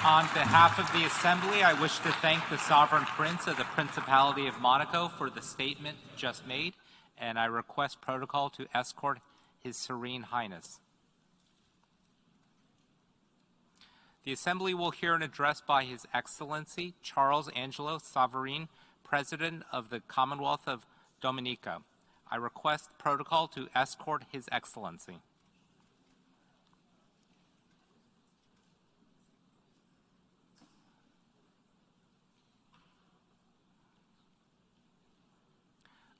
On behalf of the Assembly, I wish to thank the Sovereign Prince of the Principality of Monaco for the statement just made, and I request protocol to escort His Serene Highness. The Assembly will hear an address by His Excellency Charles Angelo Savarin, President of the Commonwealth of Dominica. I request protocol to escort His Excellency.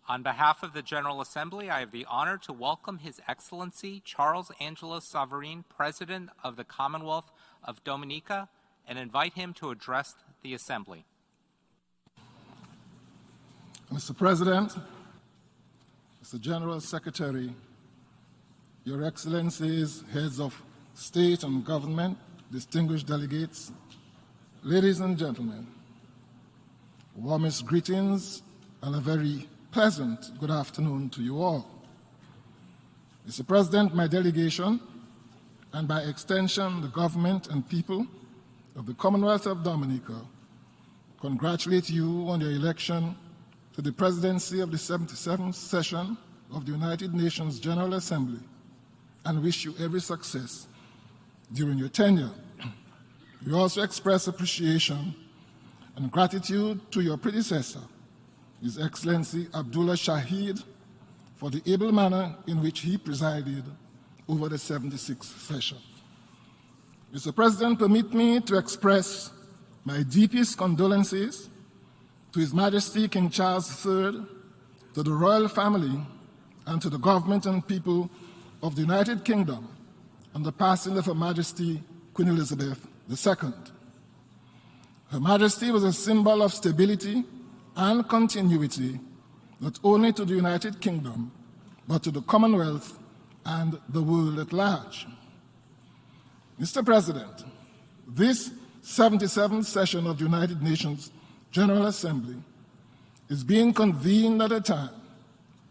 On behalf of the General Assembly, I have the honor to welcome His Excellency Charles Angelo Savarin, President of the Commonwealth of Dominica, and invite him to address the Assembly. Mr. President, Mr. General Secretary, Your Excellencies, Heads of State and Government, distinguished delegates, ladies and gentlemen, warmest greetings and a very pleasant good afternoon to you all. Mr. President, my delegation, and by extension the government and people of the Commonwealth of Dominica, congratulate you on your election to the presidency of the 77th session of the United Nations General Assembly and wish you every success during your tenure. We also express appreciation and gratitude to your predecessor, His Excellency Abdullah Shahid, for the able manner in which he presided over the 76th session. Mr. President, permit me to express my deepest condolences to His Majesty King Charles III, to the royal family, and to the government and people of the United Kingdom on the passing of Her Majesty Queen Elizabeth II. Her Majesty was a symbol of stability and continuity, not only to the United Kingdom, but to the Commonwealth and the world at large. Mr. President, this 77th session of the United Nations General Assembly is being convened at a time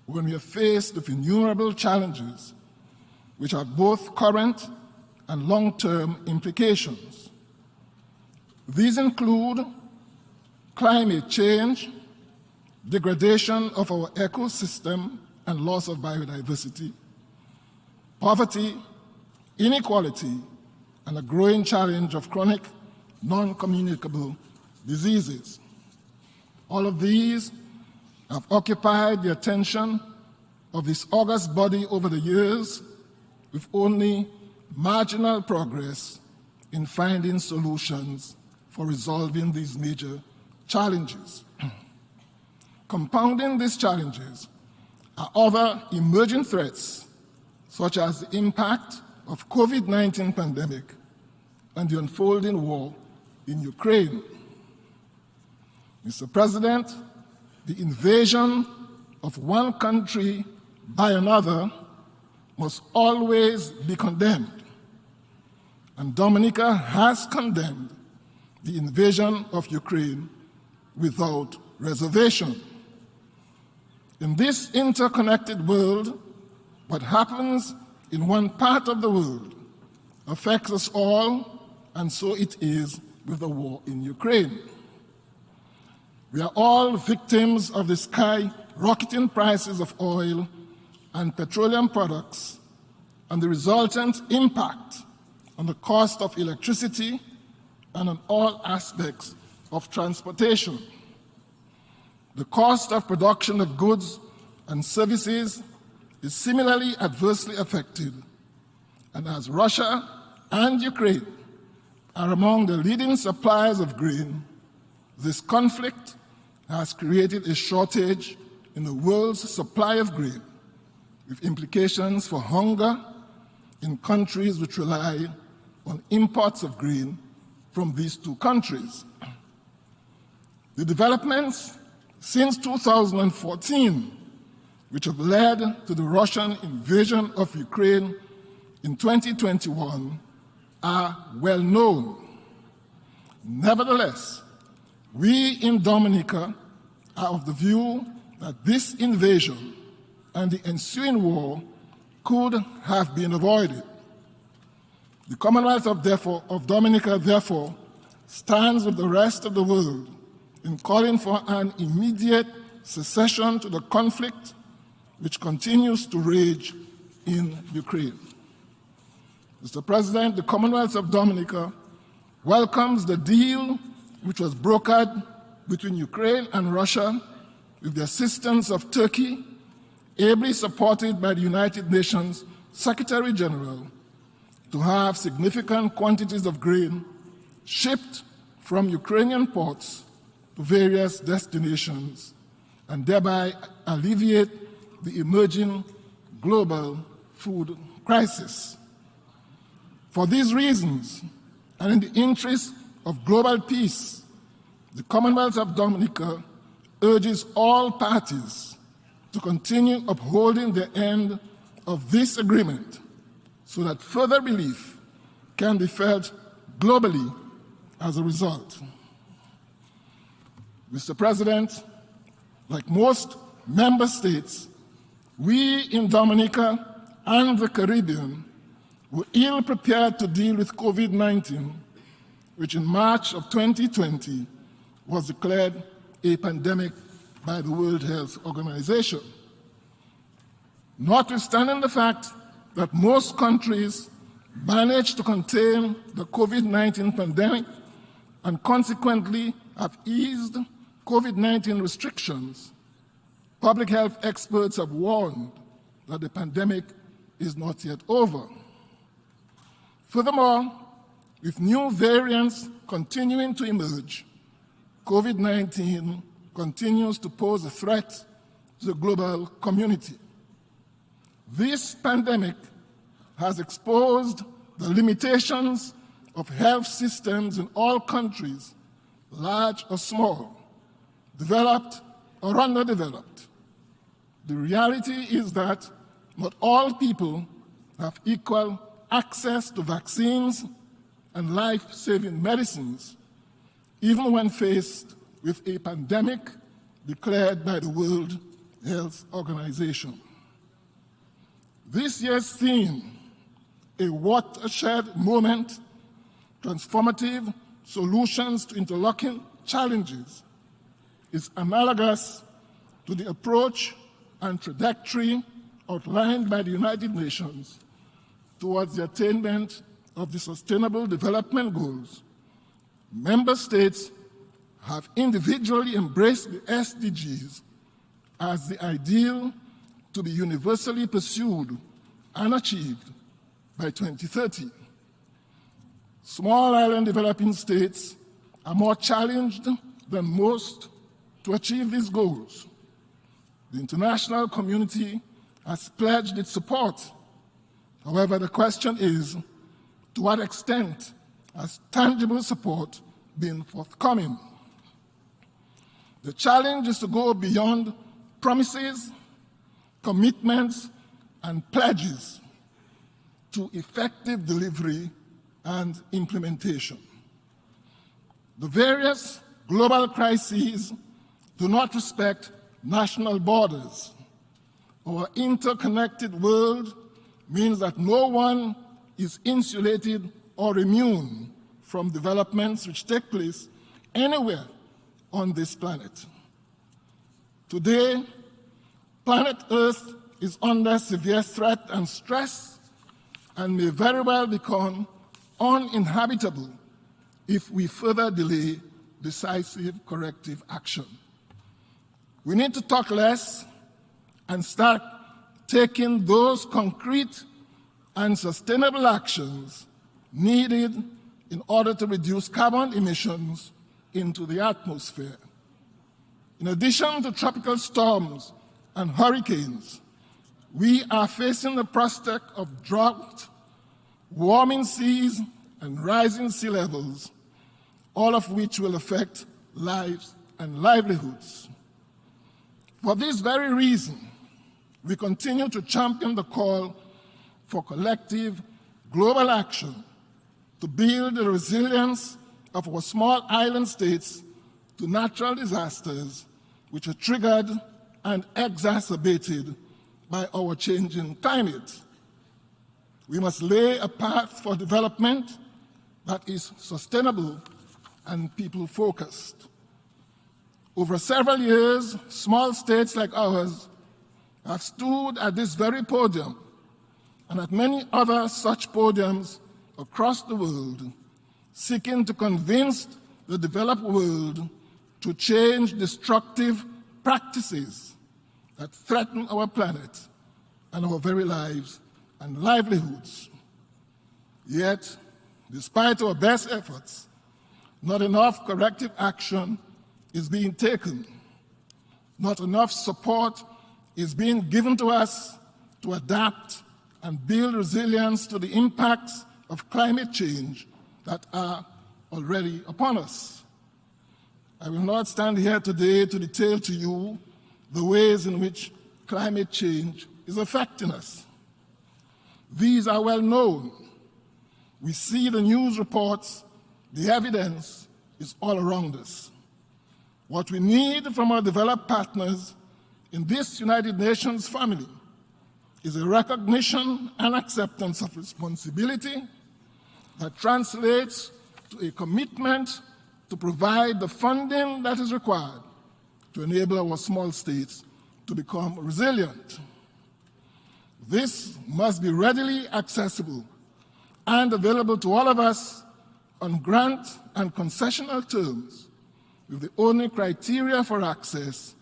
when we are faced with innumerable challenges which have both current and long-term implications. These include climate change, degradation of our ecosystem and loss of biodiversity, poverty, inequality, and a growing challenge of chronic, non-communicable diseases. All of these have occupied the attention of this august body over the years, with only marginal progress in finding solutions for resolving these major challenges. Compounding these challenges are other emerging threats, such as the impact of COVID-19 pandemic and the unfolding war in Ukraine. Mr. President, the invasion of one country by another must always be condemned, and Dominica has condemned the invasion of Ukraine without reservation. In this interconnected world, what happens in one part of the world affects us all, and so it is with the war in Ukraine. We are all victims of the skyrocketing prices of oil and petroleum products and the resultant impact on the cost of electricity and on all aspects of transportation. The cost of production of goods and services is similarly adversely affected, and as Russia and Ukraine are among the leading suppliers of grain, this conflict has created a shortage in the world's supply of grain, with implications for hunger in countries which rely on imports of grain from these two countries. The developments since 2014, which have led to the Russian invasion of Ukraine in 2021, are well known. Nevertheless, we in Dominica are of the view that this invasion and the ensuing war could have been avoided. The Commonwealth of Dominica, therefore, stands with the rest of the world in calling for an immediate cessation to the conflict which continues to rage in Ukraine. Mr. President, the Commonwealth of Dominica welcomes the deal which was brokered between Ukraine and Russia with the assistance of Turkey, ably supported by the United Nations Secretary General, to have significant quantities of grain shipped from Ukrainian ports to various destinations and thereby alleviate the emerging global food crisis. For these reasons, and in the interest of global peace, the Commonwealth of Dominica urges all parties to continue upholding the end of this agreement so that further relief can be felt globally as a result. Mr. President, like most member states, we in Dominica and the Caribbean were ill prepared to deal with COVID-19, which in March of 2020 was declared a pandemic by the World Health Organization. Notwithstanding the fact that most countries managed to contain the COVID-19 pandemic and consequently have eased COVID-19 restrictions, public health experts have warned that the pandemic is not yet over. Furthermore, with new variants continuing to emerge, COVID-19 continues to pose a threat to the global community. This pandemic has exposed the limitations of health systems in all countries, large or small, developed or underdeveloped. The reality is that not all people have equal access to vaccines and life-saving medicines, even when faced with a pandemic declared by the World Health Organization. This year's theme, a watershed moment, transformative solutions to interlocking challenges, is analogous to the approach and trajectory outlined by the United Nations towards the attainment of the Sustainable Development Goals. Member states have individually embraced the SDGs as the ideal to be universally pursued and achieved by 2030. Small island developing states are more challenged than most to achieve these goals. The international community has pledged its support. However, the question is, to what extent has tangible support been forthcoming? The challenge is to go beyond promises, commitments, and pledges to effective delivery and implementation. The various global crises do not respect national borders. Our interconnected world means that no one is insulated or immune from developments which take place anywhere on this planet. Today, planet Earth is under severe threat and stress and may very well become uninhabitable if we further delay decisive corrective action. We need to talk less and start taking those concrete and sustainable actions needed in order to reduce carbon emissions into the atmosphere. In addition to tropical storms and hurricanes, we are facing the prospect of drought, warming seas, and rising sea levels, all of which will affect lives and livelihoods. For this very reason, we continue to champion the call for collective global action to build the resilience of our small island states to natural disasters which are triggered and exacerbated by our changing climate. We must lay a path for development that is sustainable and people-focused. Over several years, small states like ours have stood at this very podium and at many other such podiums across the world, seeking to convince the developed world to change destructive practices that threaten our planet and our very lives and livelihoods. Yet, despite our best efforts, not enough corrective action is being taken. Not enough support is being given to us to adapt and build resilience to the impacts of climate change that are already upon us. I will not stand here today to detail to you the ways in which climate change is affecting us. These are well known. We see the news reports, the evidence is all around us. What we need from our developed partners in this United Nations family is a recognition and acceptance of responsibility that translates to a commitment to provide the funding that is required to enable our small states to become resilient. This must be readily accessible and available to all of us on grant and concessional terms, with the only criteria for access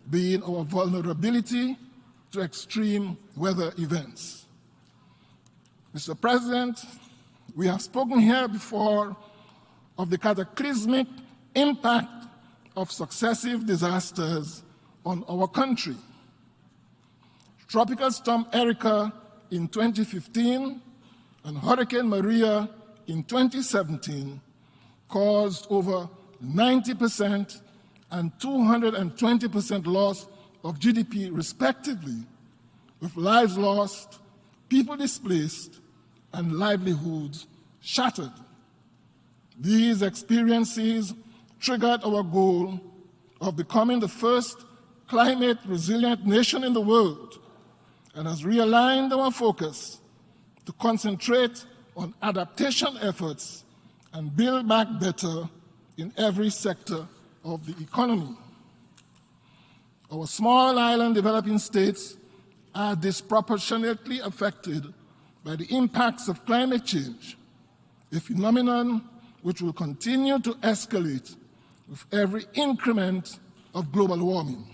being our vulnerability to extreme weather events. Mr. President, we have spoken here before of the cataclysmic impact of successive disasters on our country. Tropical Storm Erica in 2015 and Hurricane Maria in 2017 caused over 90% and 220% loss of GDP, respectively, with lives lost, people displaced, and livelihoods shattered. These experiences triggered our goal of becoming the first climate-resilient nation in the world and has realigned our focus to concentrate on adaptation efforts and build back better in every sector of the economy. Our small island developing states are disproportionately affected by the impacts of climate change, a phenomenon which will continue to escalate with every increment of global warming.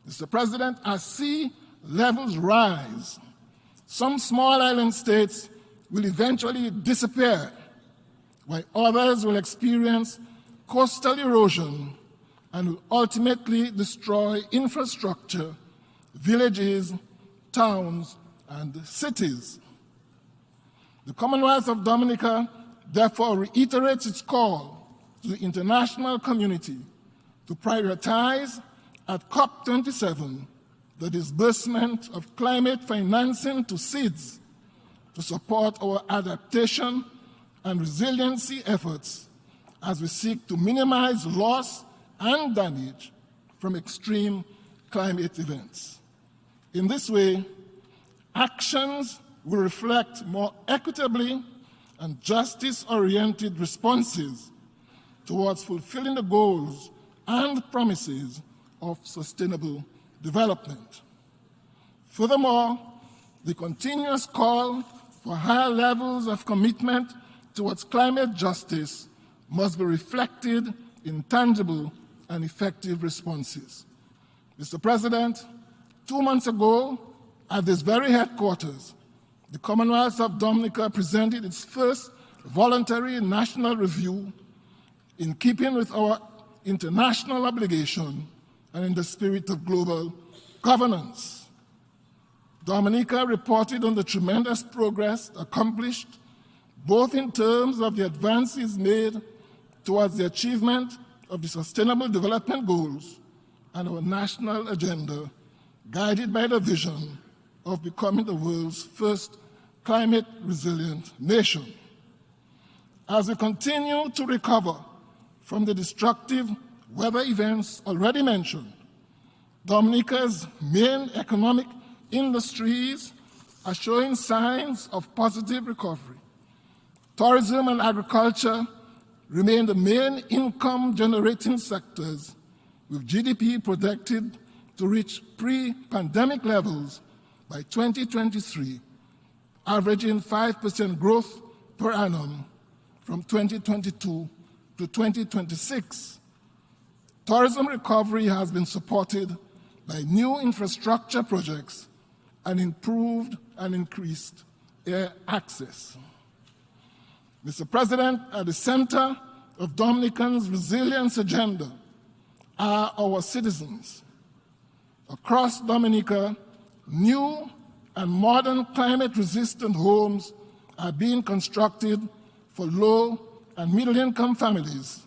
Mr. President, as sea levels rise, some small island states will eventually disappear, while others will experience coastal erosion and will ultimately destroy infrastructure, villages, towns, and cities. The Commonwealth of Dominica therefore reiterates its call to the international community to prioritize at COP27 the disbursement of climate financing to seeds to support our adaptation and resiliency efforts as we seek to minimize loss and damage from extreme climate events. In this way, actions will reflect more equitably and justice-oriented responses towards fulfilling the goals and promises of sustainable development. Furthermore, the continuous call for higher levels of commitment towards climate justice must be reflected in tangible and effective responses. Mr. President, 2 months ago, at this very headquarters, the Commonwealth of Dominica presented its first voluntary national review in keeping with our international obligation and in the spirit of global governance. Dominica reported on the tremendous progress accomplished, both in terms of the advances made towards the achievement of the Sustainable Development Goals and our national agenda, guided by the vision of becoming the world's first climate-resilient nation. As we continue to recover from the destructive weather events already mentioned, Dominica's main economic industries are showing signs of positive recovery. Tourism and agriculture remain the main income-generating sectors, with GDP projected to reach pre-pandemic levels by 2023, averaging 5% growth per annum from 2022 to 2026. Tourism recovery has been supported by new infrastructure projects and improved and increased air access. Mr. President, at the center of Dominican's resilience agenda are our citizens. Across Dominica, new and modern climate-resistant homes are being constructed for low and middle-income families,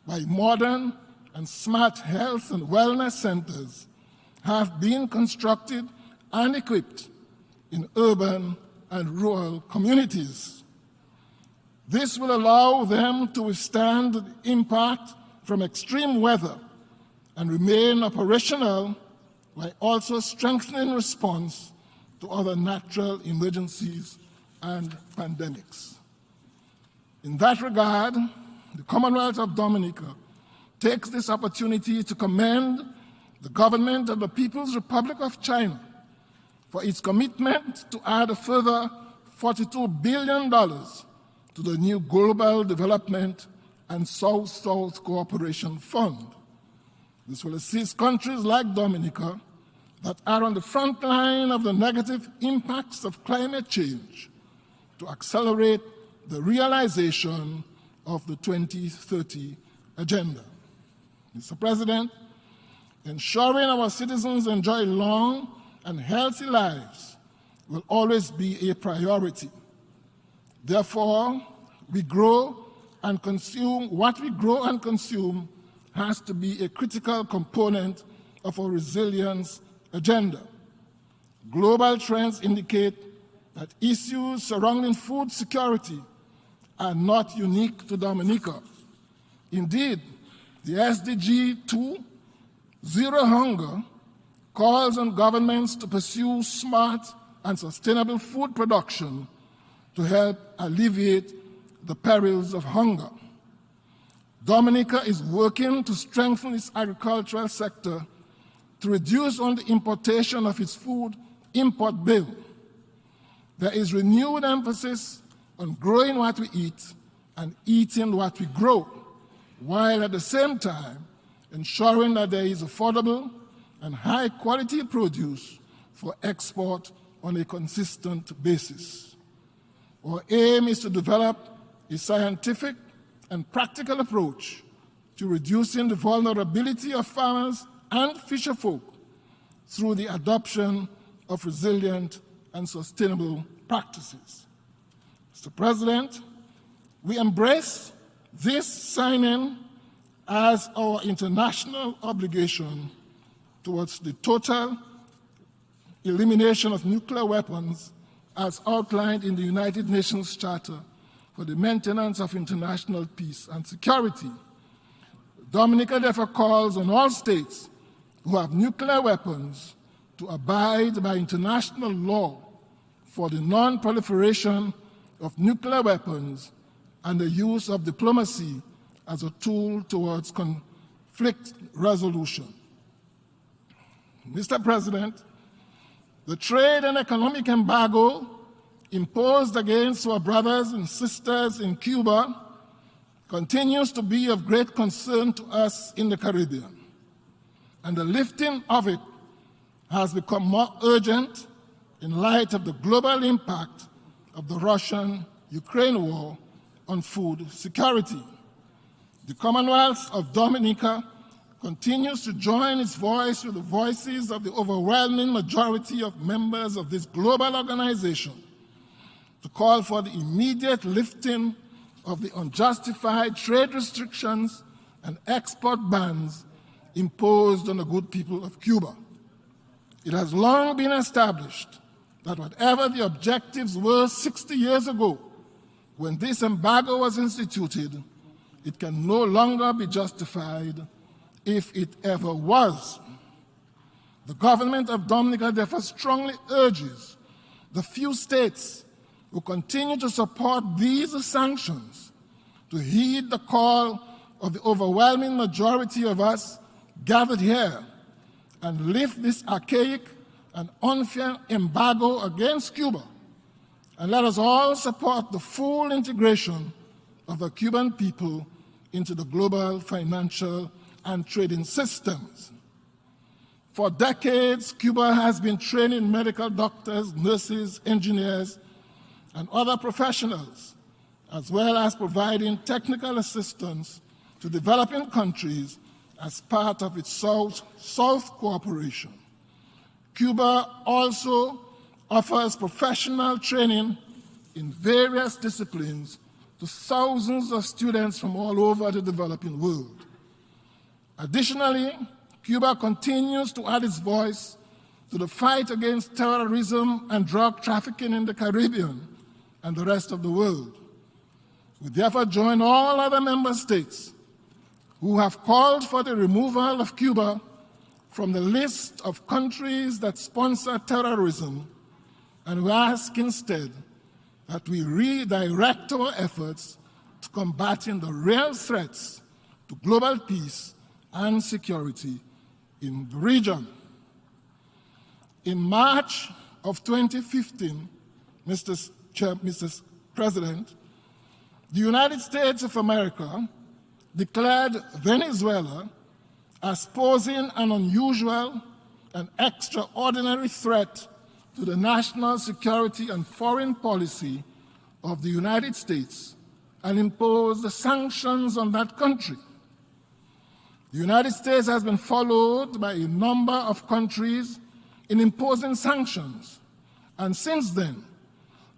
while modern and smart health and wellness centers have been constructed and equipped in urban and rural communities. This will allow them to withstand the impact from extreme weather and remain operational while also strengthening response to other natural emergencies and pandemics. In that regard, the Commonwealth of Dominica takes this opportunity to commend the government of the People's Republic of China for its commitment to add a further $42 billion to the new Global Development and South-South Cooperation Fund. This will assist countries like Dominica that are on the front line of the negative impacts of climate change to accelerate the realization of the 2030 Agenda. Mr. President, ensuring our citizens enjoy long and healthy lives will always be a priority. Therefore, we grow and consume what we grow and consume has to be a critical component of our resilience agenda. Global trends indicate that issues surrounding food security are not unique to Dominica. Indeed, the SDG 2, Zero Hunger, calls on governments to pursue smart and sustainable food production to help alleviate the perils of hunger. Dominica is working to strengthen its agricultural sector to reduce on the importation of its food import bill. There is renewed emphasis on growing what we eat and eating what we grow, while at the same time ensuring that there is affordable and high-quality produce for export on a consistent basis. Our aim is to develop a scientific and practical approach to reducing the vulnerability of farmers and fisherfolk through the adoption of resilient and sustainable practices. Mr. President, we embrace this signing as our international obligation towards the total elimination of nuclear weapons as outlined in the United Nations Charter for the Maintenance of International Peace and Security. Dominica therefore calls on all states who have nuclear weapons to abide by international law for the non-proliferation of nuclear weapons and the use of diplomacy as a tool towards conflict resolution. Mr. President, the trade and economic embargo imposed against our brothers and sisters in Cuba continues to be of great concern to us in the Caribbean, and the lifting of it has become more urgent in light of the global impact of the Russian-Ukraine war on food security. The Commonwealth of Dominica continues to join its voice with the voices of the overwhelming majority of members of this global organization to call for the immediate lifting of the unjustified trade restrictions and export bans imposed on the good people of Cuba. It has long been established that whatever the objectives were 60 years ago when this embargo was instituted, it can no longer be justified if it ever was. The government of Dominica therefore strongly urges the few states who continue to support these sanctions to heed the call of the overwhelming majority of us gathered here and lift this archaic and unfair embargo against Cuba, and let us all support the full integration of the Cuban people into the global financial and trading systems. For decades, Cuba has been training medical doctors, nurses, engineers, and other professionals, as well as providing technical assistance to developing countries as part of its South cooperation. Cuba also offers professional training in various disciplines to thousands of students from all over the developing world. Additionally, Cuba continues to add its voice to the fight against terrorism and drug trafficking in the Caribbean and the rest of the world. We therefore join all other member states who have called for the removal of Cuba from the list of countries that sponsor terrorism, and we ask instead that we redirect our efforts to combating the real threats to global peace and security in the region. In March of 2015, Mr. President, the United States of America declared Venezuela as posing an unusual and extraordinary threat to the national security and foreign policy of the United States and imposed sanctions on that country. The United States has been followed by a number of countries in imposing sanctions, and since then,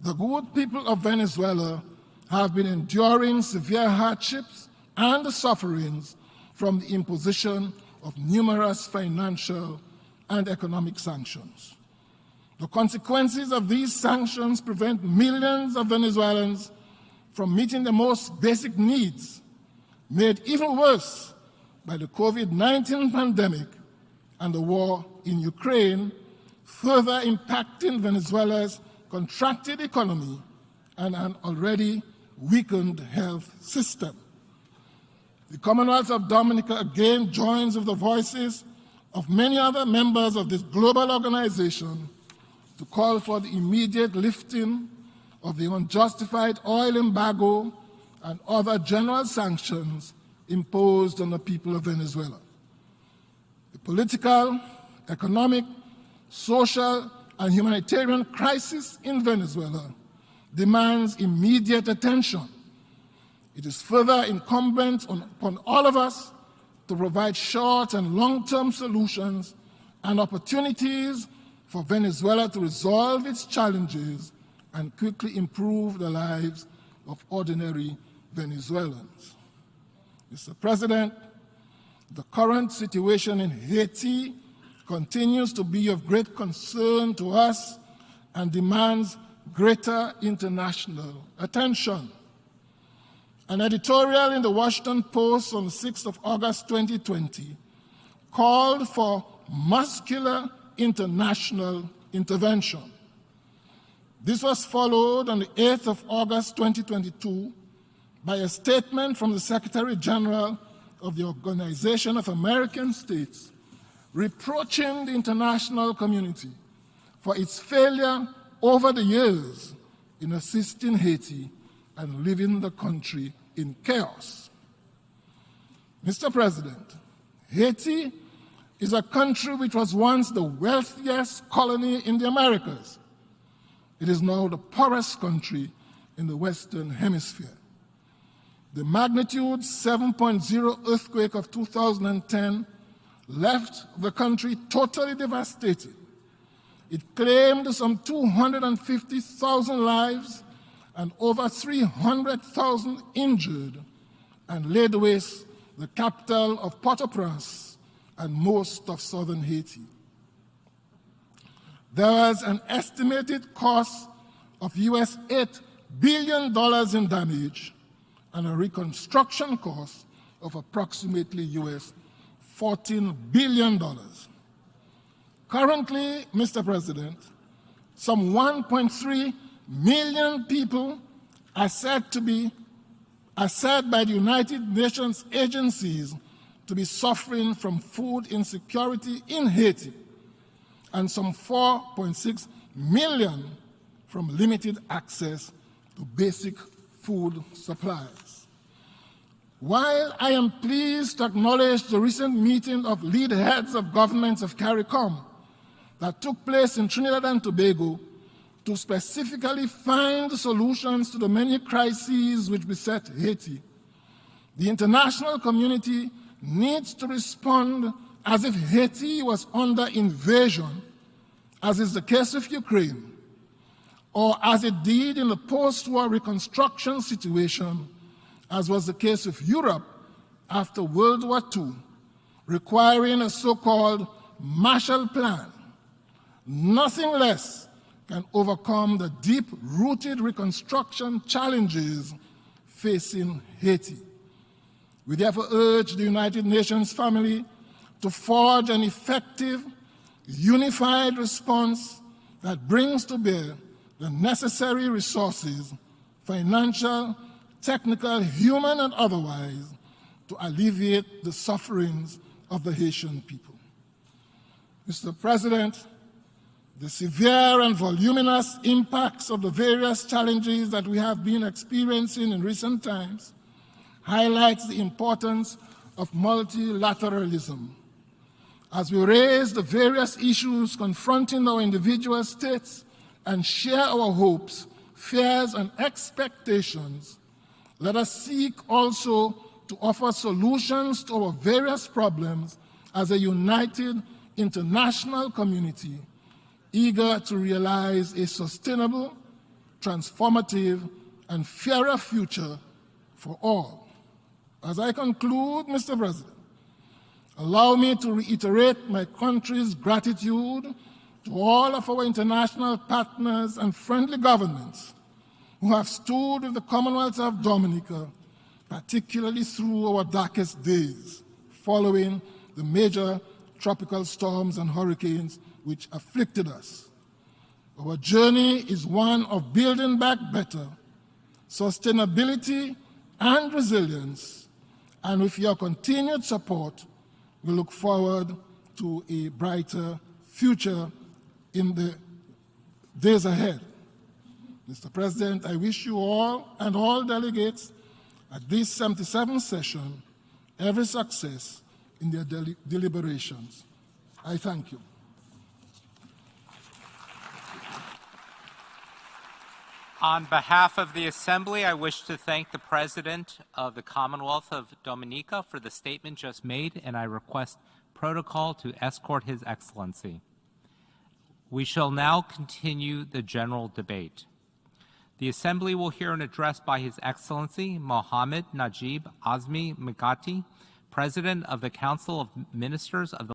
the good people of Venezuela have been enduring severe hardships and sufferings from the imposition of numerous financial and economic sanctions. The consequences of these sanctions prevent millions of Venezuelans from meeting the most basic needs, made even worse by the COVID-19 pandemic and the war in Ukraine, further impacting Venezuela's contracted economy and an already weakened health system. The Commonwealth of Dominica again joins with the voices of many other members of this global organization to call for the immediate lifting of the unjustified oil embargo and other general sanctions imposed on the people of Venezuela. The political, economic, social, and humanitarian crisis in Venezuela demands immediate attention. It is further incumbent upon all of us to provide short and long-term solutions and opportunities for Venezuela to resolve its challenges and quickly improve the lives of ordinary Venezuelans. Mr. President, the current situation in Haiti continues to be of great concern to us and demands greater international attention. An editorial in the Washington Post on 6th of August 2020 called for muscular international intervention. This was followed on the 8th of August 2022 by a statement from the Secretary General of the Organization of American States reproaching the international community for its failure over the years in assisting Haiti and leaving the country in chaos. Mr. President, Haiti is a country which was once the wealthiest colony in the Americas. It is now the poorest country in the Western Hemisphere. The magnitude 7.0 earthquake of 2010 left the country totally devastated. It claimed some 250,000 lives and over 300,000 injured, and laid waste the capital of Port-au-Prince and most of southern Haiti. There was an estimated cost of US $8 billion in damage and a reconstruction cost of approximately US $14 billion. Currently, Mr. President, some 1.3 million people are said to be are said by the United Nations agencies to be suffering from food insecurity in Haiti, and some 4.6 million from limited access to basic food supplies. While I am pleased to acknowledge the recent meeting of lead heads of governments of CARICOM that took place in Trinidad and Tobago to specifically find solutions to the many crises which beset Haiti, the international community needs to respond as if Haiti was under invasion, as is the case with Ukraine, or as it did in the post-war reconstruction situation, as was the case with Europe after World War II, requiring a so-called Marshall Plan. Nothing less can overcome the deep-rooted reconstruction challenges facing Haiti. We therefore urge the United Nations family to forge an effective, unified response that brings to bear the necessary resources, financial, technical, human, and otherwise, to alleviate the sufferings of the Haitian people. Mr. President, the severe and voluminous impacts of the various challenges that we have been experiencing in recent times highlights the importance of multilateralism. As we raise the various issues confronting our individual states and share our hopes, fears, and expectations, let us seek also to offer solutions to our various problems as a united international community, eager to realize a sustainable, transformative, and fairer future for all. As I conclude, Mr. President, allow me to reiterate my country's gratitude to all of our international partners and friendly governments who have stood with the Commonwealth of Dominica, particularly through our darkest days, following the major tropical storms and hurricanes which afflicted us. Our journey is one of building back better, sustainability, and resilience, and with your continued support, we look forward to a brighter future in the days ahead. Mr. President, I wish you all and all delegates at this 77th session every success in their deliberations. I thank you. On behalf of the Assembly, I wish to thank the President of the Commonwealth of Dominica for the statement just made, and I request protocol to escort His Excellency. We shall now continue the general debate. The Assembly will hear an address by His Excellency Mohammed Najib Azmi Mikati, President of the Council of Ministers of the